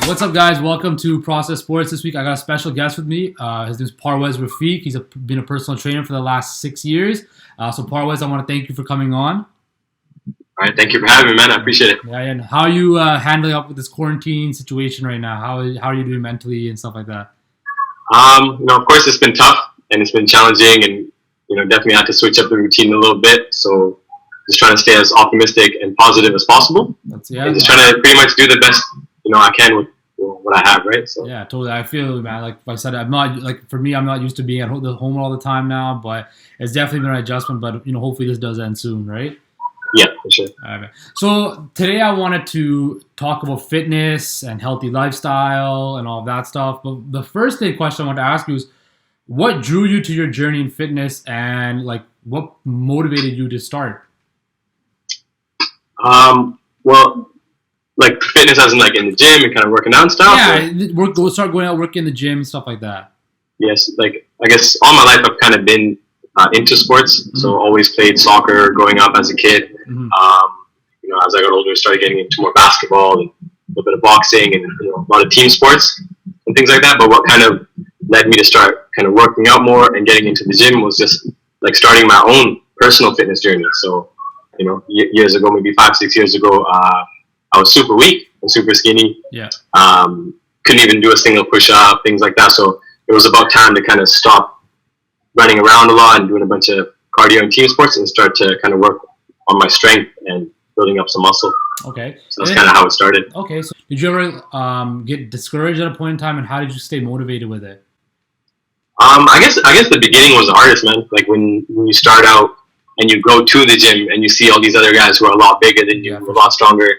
What's up, guys? Welcome to Process Sports. This week, I got a special guest with me. His name is Parwez Rafiq. He's been a personal trainer for the last 6 years. So, Parwez, I want to thank you for coming on. All right, thank you for having me, man. I appreciate it. Yeah, and how are you handling up with this quarantine situation right now? How are you doing mentally and stuff like that? Of course, it's been tough and it's been challenging, and definitely had to switch up the routine a little bit. So, just trying to stay as optimistic and positive as possible. And just trying to pretty much do the best I can with what I have, right? So yeah, totally. I feel, man. Like I said, I'm not used to being at home all the time now, but it's definitely been an adjustment. But hopefully this does end soon, right? Yeah, for sure. All right, man. So today I wanted to talk about fitness and healthy lifestyle and all that stuff. But the first question I want to ask you is, what drew you to your journey in fitness, and what motivated you to start? Well, like fitness as in in the gym and kind of working out and stuff? Yeah, start going out, working in the gym, stuff like that. Yes, I guess all my life I've kind of been into sports. Mm-hmm. So always played soccer growing up as a kid. Mm-hmm. As I got older, I started getting into more basketball and a little bit of boxing and a lot of team sports and things like that. But what kind of led me to start kind of working out more and getting into the gym was just starting my own personal fitness journey. So, years ago, maybe 5-6 years ago, I was super weak and super skinny. Yeah. Couldn't even do a single push-up, things like that. So it was about time to kind of stop running around a lot and doing a bunch of cardio and team sports and start to kind of work on my strength and building up some muscle. Okay. So that's kind of how it started. Okay. So did you ever get discouraged at a point in time, and how did you stay motivated with it? I guess the beginning was the hardest, man. Like when you start out and you go to the gym and you see all these other guys who are a lot bigger than you, a lot stronger,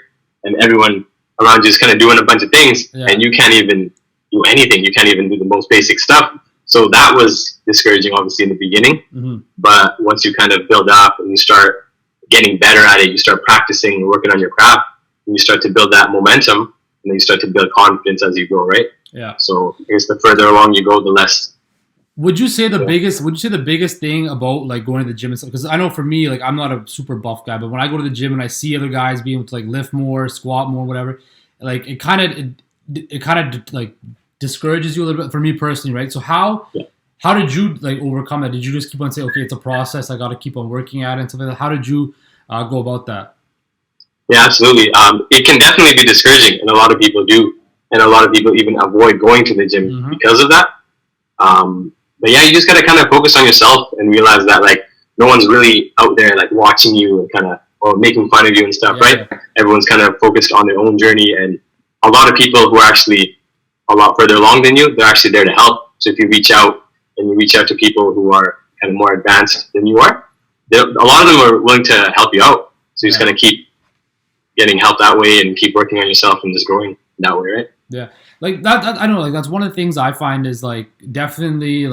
and everyone around you is kind of doing a bunch of things, and you can't even do anything. You can't even do the most basic stuff. So that was discouraging, obviously, in the beginning. Mm-hmm. But once you kind of build up and you start getting better at it, you start practicing and working on your craft, and you start to build that momentum, and then you start to build confidence as you go, right? Yeah. So I guess the further along you go, the less. Would you say the biggest thing about going to the gym and stuff? Because I know for me, I'm not a super buff guy, but when I go to the gym and I see other guys being able to lift more, squat more, whatever, it kind of discourages you a little bit. For me personally, right? So how did you overcome that? Did you just keep on saying, okay, it's a process, I got to keep on working at it and stuff like that? How did you go about that? Yeah, absolutely. It can definitely be discouraging, and a lot of people do, and a lot of people even avoid going to the gym because of that. But yeah, you just gotta kind of focus on yourself and realize that no one's really out there watching you and kind of or making fun of you and stuff, right? Yeah. Everyone's kind of focused on their own journey, and a lot of people who are actually a lot further along than you, they're actually there to help. So if you reach out to people who are kind of more advanced than you are, a lot of them are willing to help you out. So you just gotta keep getting help that way and keep working on yourself and just growing that way, right? Yeah. That I don't know, that's one of the things I find is definitely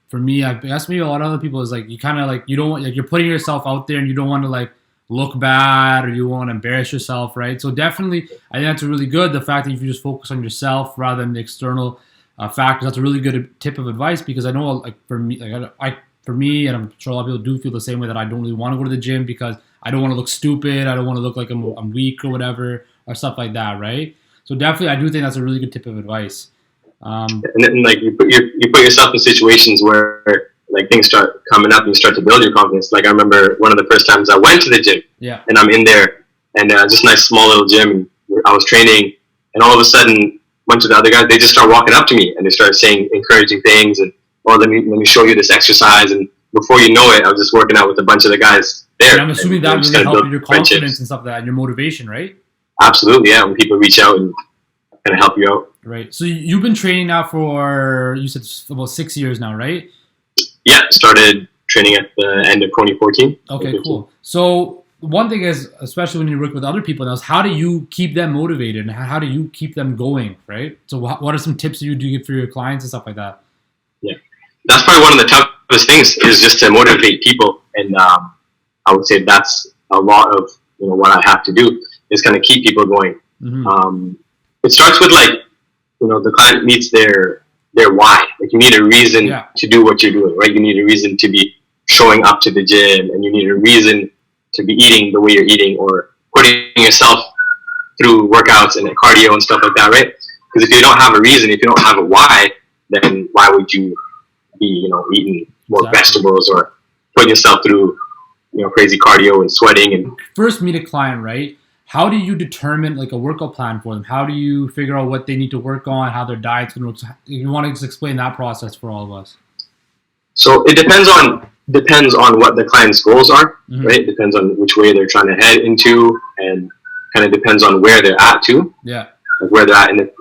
for me, I guess maybe a lot of other people is you kind of you don't want, you're putting yourself out there and you don't want to look bad or you want to embarrass yourself, right? So definitely I think that's really good, the fact that if you just focus on yourself rather than the external factors. That's a really good tip of advice, because I know for me, and I'm sure a lot of people do feel the same way, that I don't really want to go to the gym because I don't want to look stupid, I don't want to look like I'm weak or whatever or stuff like that, right? So definitely, I do think that's a really good tip of advice. And then, you put yourself in situations where things start coming up and you start to build your confidence. I remember one of the first times I went to the gym, and I'm in there, and just a nice small little gym, and I was training, and all of a sudden, a bunch of the other guys, they just start walking up to me and they start saying encouraging things, and let me show you this exercise, and before you know it, I was just working out with a bunch of the guys there. And I'm assuming that really helped with your confidence and stuff like that, and your motivation, right? Absolutely, yeah. When people reach out and kind of help you out. Right. So you've been training now for, you said, about 6 years now, right? Yeah, started training at the end of 2014. Okay, cool. So one thing is, especially when you work with other people now, is how do you keep them motivated and how do you keep them going, right? So what are some tips that you do give for your clients and stuff like that? Yeah, that's probably one of the toughest things, is just to motivate people. And I would say that's a lot of what I have to do, is kind of keep people going. Mm-hmm. It starts with the client needs their why. You need a reason to do what you're doing, right? You need a reason to be showing up to the gym, and you need a reason to be eating the way you're eating, or putting yourself through workouts and cardio and stuff like that, right? Because if you don't have a reason, if you don't have a why, then why would you be, eating more vegetables or putting yourself through, crazy cardio and sweating and first meet a client, right? How do you determine like a workout plan for them? How do you figure out what they need to work on, how their diet's going to look? You want to just explain that process for all of us? So it depends on what the client's goals are, right? It depends on which way they're trying to head into, and kind of depends on where they're at too. Yeah. Like where they're at in the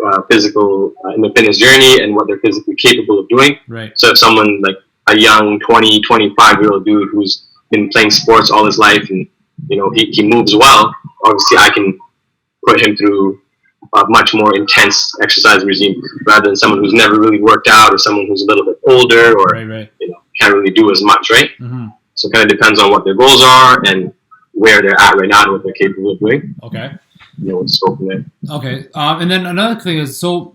in the fitness journey and what they're physically capable of doing. Right. So if someone like a young 20, 25-year-old dude who's been playing sports all his life and, he moves well, obviously I can put him through a much more intense exercise regime rather than someone who's never really worked out or someone who's a little bit older or, right. Can't really do as much, right? So it kind of depends on what their goals are and where they're at right now and what they're capable of doing. Okay. Let's go from there. Okay. And then another thing is, meal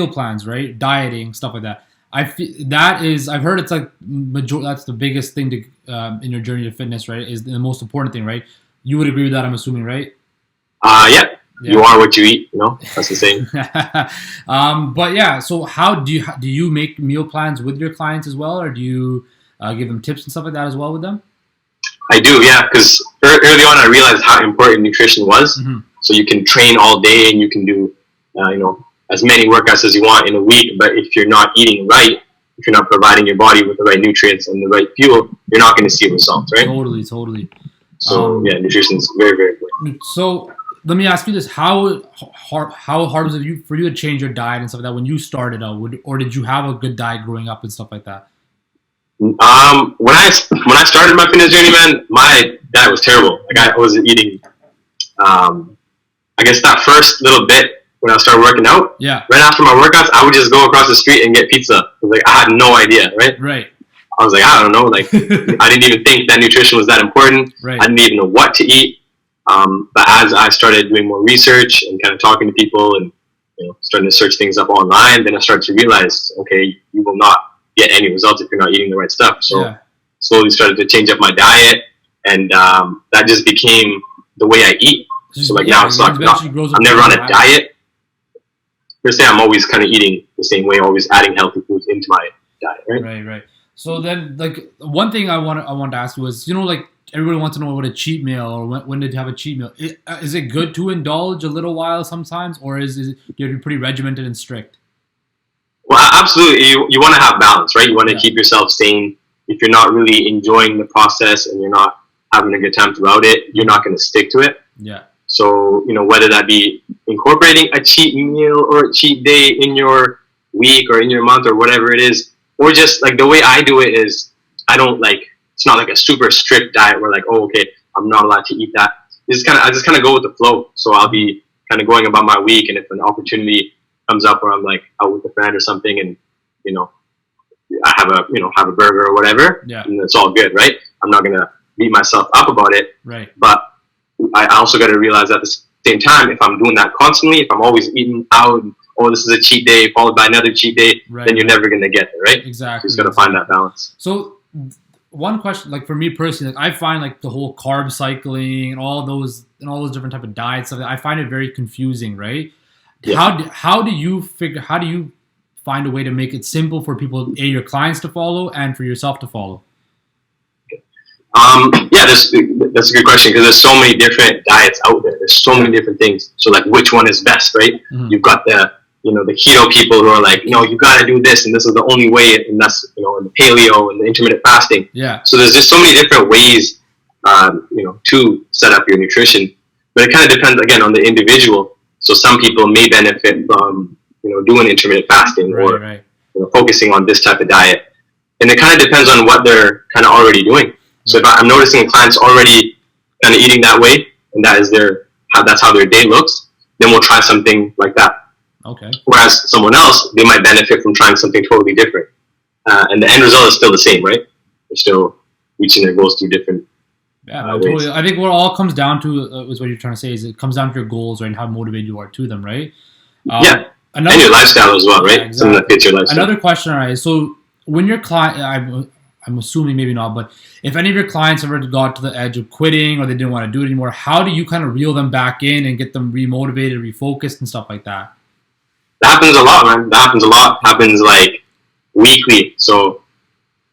plans, right? Dieting, stuff like that. I've heard it's like that's the biggest thing to in your journey to fitness, right? Is the most important thing, right? You would agree with that, I'm assuming, right? Yeah. You are what you eat, that's the same. But yeah, so how do you make meal plans with your clients as well, or do you give them tips and stuff like that as well with them? I do, yeah, because early on I realized how important nutrition was. So you can train all day and you can do, as many workouts as you want in a week, but if you're not eating right, if you're not providing your body with the right nutrients and the right fuel, you're not going to see results, right? Totally. So nutrition is very, very important. So let me ask you this: How hard was it for you to change your diet and stuff like that when you started out, or did you have a good diet growing up and stuff like that? When I started my fitness journey, man, my diet was terrible. Like I was eating, I guess that first little bit when I started working out. Yeah. Right after my workouts, I would just go across the street and get pizza. Like I had no idea, right? Right. I was like, I don't know. Like I didn't even think that nutrition was that important. Right. I didn't even know what to eat. But as I started doing more research and kind of talking to people and starting to search things up online, then I started to realize, okay, you will not get any results if you're not eating the right stuff. So slowly started to change up my diet, and that just became the way I eat. So like now it's like I'm never on a diet per se. I'm always kind of eating the same way, always adding healthy foods into my diet. Right. So then, like one thing I want to ask you is, like everybody wants to know what a cheat meal or when did you have a cheat meal? Is it good to indulge a little while sometimes, or is it you have to be pretty regimented and strict? Well, absolutely. You want to have balance, right? You want to keep yourself sane. If you're not really enjoying the process and you're not having a good time throughout it, you're not going to stick to it. Yeah. So, whether that be incorporating a cheat meal or a cheat day in your week or in your month or whatever it is, or just like the way I do it is it's not like a super strict diet where like, oh, okay, I'm not allowed to eat that. I just kind of go with the flow. So I'll be kind of going about my week, and if an opportunity comes up where I'm like out with a friend or something, and I have a burger or whatever, and it's all good, right? I'm not gonna beat myself up about it, right? But I also got to realize at the same time, if I'm doing that constantly, if I'm always eating out, and, this is a cheat day followed by another cheat day, then you're never gonna get there, right? Exactly. You just gotta find that balance. So one question, like for me personally, like I find like the whole carb cycling and all those different type of diets, I find it very confusing, right? Yeah. How do you find a way to make it simple for people, your clients to follow and for yourself to follow? That's a good question, because there's so many different diets out there. There's so many different things. So like, which one is best, right? You've got the keto people who are like, you got to do this, and this is the only way, and that's, and the paleo and the intermittent fasting. Yeah. So there's just so many different ways, to set up your nutrition. But it kind of depends, again, on the individual. So some people may benefit from, doing intermittent fasting or focusing on this type of diet. And it kind of depends on what they're kind of already doing. So if I'm noticing a client's already kind of eating that way, and that's how their day looks, then we'll try something like that. Okay. Whereas someone else, they might benefit from trying something totally different. And the end result is still the same, right? They're still reaching their goals through different totally. I think what all comes down to is what you're trying to say is it comes down to your goals, right, and how motivated you are to them, right? And your lifestyle as well, right? Yeah, exactly. Something that fits your lifestyle. Another question, all right, so when your client, I'm assuming maybe not, but if any of your clients ever got to the edge of quitting or they didn't want to do it anymore, how do you kind of reel them back in and get them remotivated, refocused, and stuff like that? That happens a lot, man. That happens a lot. Happens like weekly. So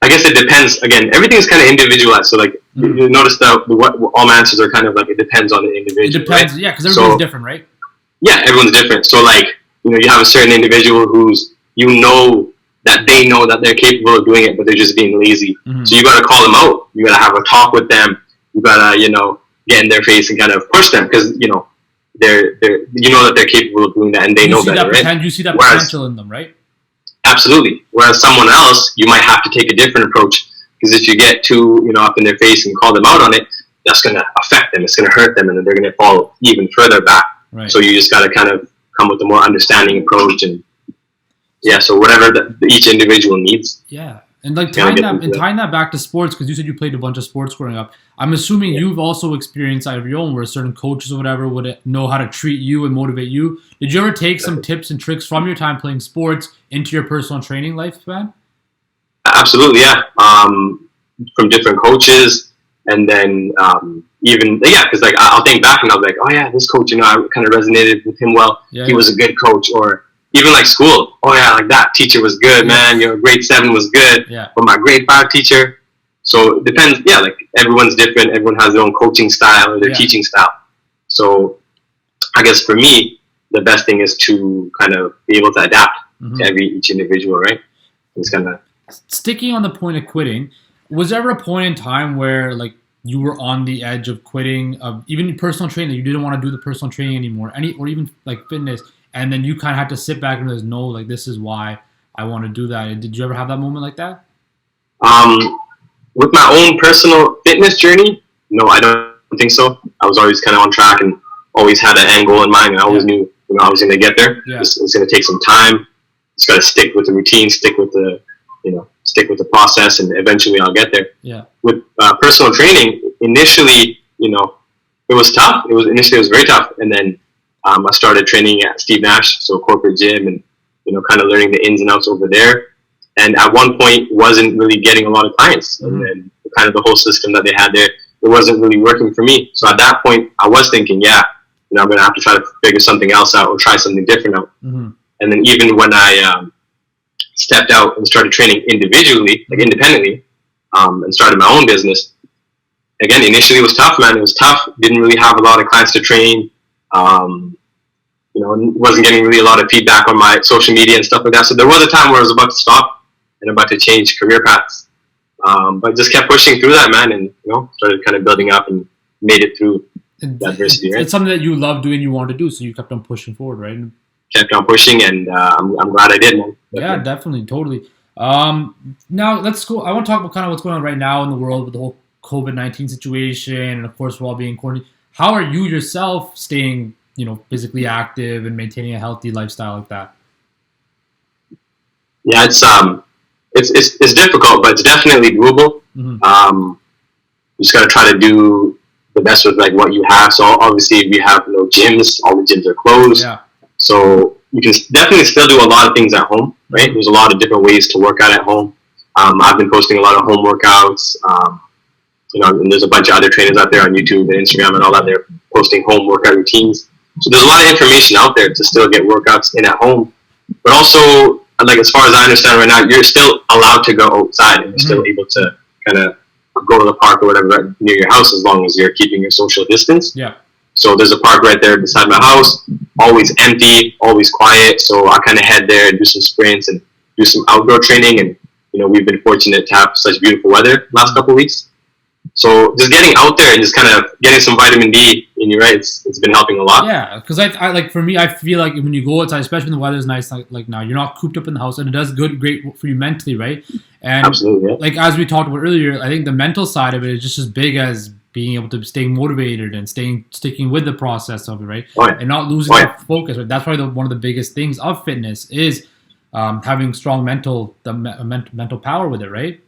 I guess it depends. Again, everything's kind of individualized. So like you notice that all my answers are kind of like it depends on the individual. It depends, right? Yeah, because everybody's different, right? Yeah, everyone's different. So like you have a certain individual who's that they know that they're capable of doing it, but they're just being lazy. So you got to call them out. You got to have a talk with them. You got to get in their face and kind of push them because they're that they're capable of doing that and they know better, right? You see that potential in them, right? Absolutely. Whereas someone else, you might have to take a different approach because if you get too up in their face and call them out on it, that's going to affect them. It's going to hurt them, and then they're going to fall even further back. Right. So you just got to kind of come with a more understanding approach and so whatever each individual needs. Yeah. And like tying that back to sports, because you said you played a bunch of sports growing up. I'm assuming you've also experienced out of your own where certain coaches or whatever would know how to treat you and motivate you. Did you ever take some tips and tricks from your time playing sports into your personal training lifespan? Absolutely, yeah. From different coaches, and then because like I'll think back and I'll be like, oh yeah, this coach, I kind of resonated with him well. He was a good coach. Or even like school, oh yeah, like that teacher was good, man. Grade 7 was good, but my grade 5 teacher. So it depends. Yeah, like everyone's different. Everyone has their own coaching style or their teaching style. So I guess for me, the best thing is to kind of be able to adapt to each individual, right? It's kind of sticking on the point of quitting. Was there ever a point in time where like you were on the edge of quitting, of even personal training, you didn't want to do the personal training anymore, or even like fitness? And then you kind of had to sit back and realize, no, like this is why I want to do that. Did you ever have that moment like that? With my own personal fitness journey, no, I don't think so. I was always kind of on track and always had an end goal in mind, and I always knew I was going to get there. Yeah. It's going to take some time. Just got to stick with the routine, stick with the process, and eventually I'll get there. Yeah. With personal training, initially, it was tough. It was very tough, and then I started training at Steve Nash, so a corporate gym, and kind of learning the ins and outs over there. And at one point, wasn't really getting a lot of clients, and then kind of the whole system that they had there, it wasn't really working for me. So at that point, I was thinking, I'm going to have to try to figure something else out or try something different out. And then even when I stepped out and started training individually, like independently, and started my own business, again, initially it was tough, man. It was tough. Didn't really have a lot of clients to train. Wasn't getting really a lot of feedback on my social media and stuff like that. So there was a time where I was about to stop and about to change career paths. But just kept pushing through that, man, and started kind of building up and made it through the adversity. Right? It's something that you love doing, you wanted to do, so you kept on pushing forward, right? Kept on pushing, and I'm glad I did, man. Definitely. Yeah, definitely, totally. Now let's go. I want to talk about kind of what's going on right now in the world with the whole COVID-19 situation, and of course we're all being quarantined. How are you yourself staying, physically active and maintaining a healthy lifestyle like that? Yeah, it's difficult, but it's definitely doable. You just got to try to do the best with like what you have. So obviously we have no gyms. All the gyms are closed. Yeah. So you can definitely still do a lot of things at home, right? There's a lot of different ways to work out at home. I've been posting a lot of home workouts. And there's a bunch of other trainers out there on YouTube and Instagram and all that. They're posting home workout routines. So there's a lot of information out there to still get workouts in at home. But also, like as far as I understand right now, you're still allowed to go outside and you're still able to kind of go to the park or whatever near your house as long as you're keeping your social distance. Yeah. So there's a park right there beside my house, always empty, always quiet. So I kind of head there and do some sprints and do some outdoor training. And, we've been fortunate to have such beautiful weather last couple of weeks. So just getting out there and just kind of getting some vitamin D in your right, it's been helping a lot. Yeah, because I like for me, I feel like when you go outside, especially when the weather's nice, like now, you're not cooped up in the house, and it does great for you mentally, right? And absolutely, yeah. Like as we talked about earlier, I think the mental side of it is just as big as being able to stay motivated and sticking with the process of it, right? Oh, yeah. And not losing focus. Right? That's probably one of the biggest things of fitness is having strong mental power with it, right?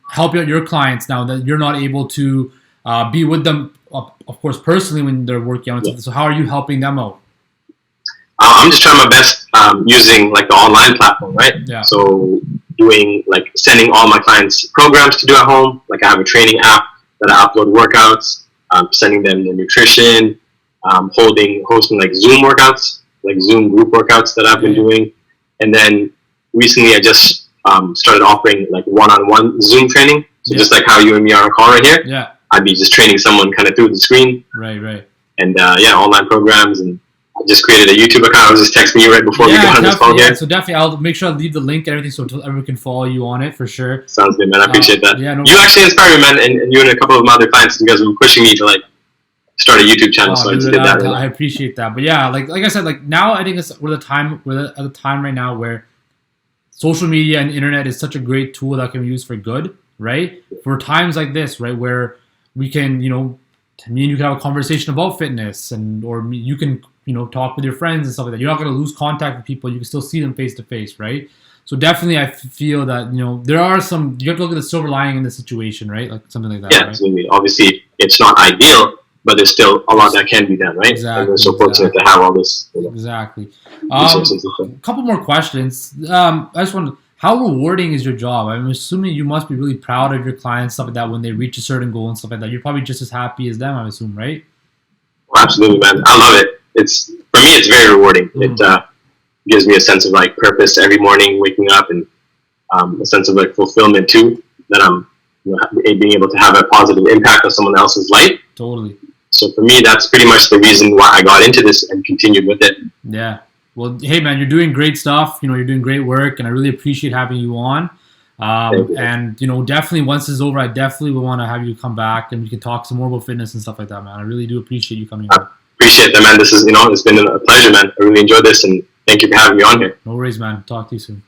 Help out your clients now that you're not able to be with them, of course, personally when they're working on it. Yeah. So how are you helping them out? I'm just trying my best using like the online platform, right? Yeah. So doing like sending all my clients programs to do at home. Like I have a training app that I upload workouts, sending them the nutrition, hosting like Zoom workouts, like Zoom group workouts that I've been doing. And then recently I just started offering like one-on-one Zoom training. So just like how you and me are on a call right here, I'd be just training someone kind of through the screen. Right. And online programs. And I just created a YouTube account. I was just texting you right before we got on this phone here. So definitely, I'll make sure I'll leave the link and everything so everyone can follow you on it for sure. Sounds good, man. I appreciate that. Yeah, you actually inspired me, man, and you and a couple of my other clients, you guys were pushing me to like start a YouTube channel. So I just did that. I appreciate that. But yeah, like I said, like now I think we're at a time right now where social media and internet is such a great tool that can be used for good, right? For times like this, right, where we can, me and you can have a conversation about fitness, or you can, talk with your friends and stuff like that. You're not going to lose contact with people. You can still see them face to face, right? So definitely, I feel that there are some. You have to look at the silver lining in the situation, right? Like something like that. Yeah, right? Absolutely. Obviously, it's not ideal, but there's still a lot that can be done, right? Exactly. And we're so fortunate to have all this. Exactly. A couple more questions. I just wonder, how rewarding is your job? I'm assuming you must be really proud of your clients, stuff like that, when they reach a certain goal and stuff like that. You're probably just as happy as them, I assume, right? Absolutely, man. I love it. For me, it's very rewarding. It gives me a sense of like purpose every morning, waking up, and a sense of like fulfillment too. That I'm being able to have a positive impact on someone else's life. Totally. So for me, that's pretty much the reason why I got into this and continued with it. Yeah. Well, hey man, you're doing great stuff. You're doing great work, and I really appreciate having you on. And definitely once this is over, I definitely will want to have you come back and we can talk some more about fitness and stuff like that, man. I really do appreciate you coming on. Appreciate that, man. This is, it's been a pleasure, man. I really enjoyed this, and thank you for having me on here. No worries, man. Talk to you soon.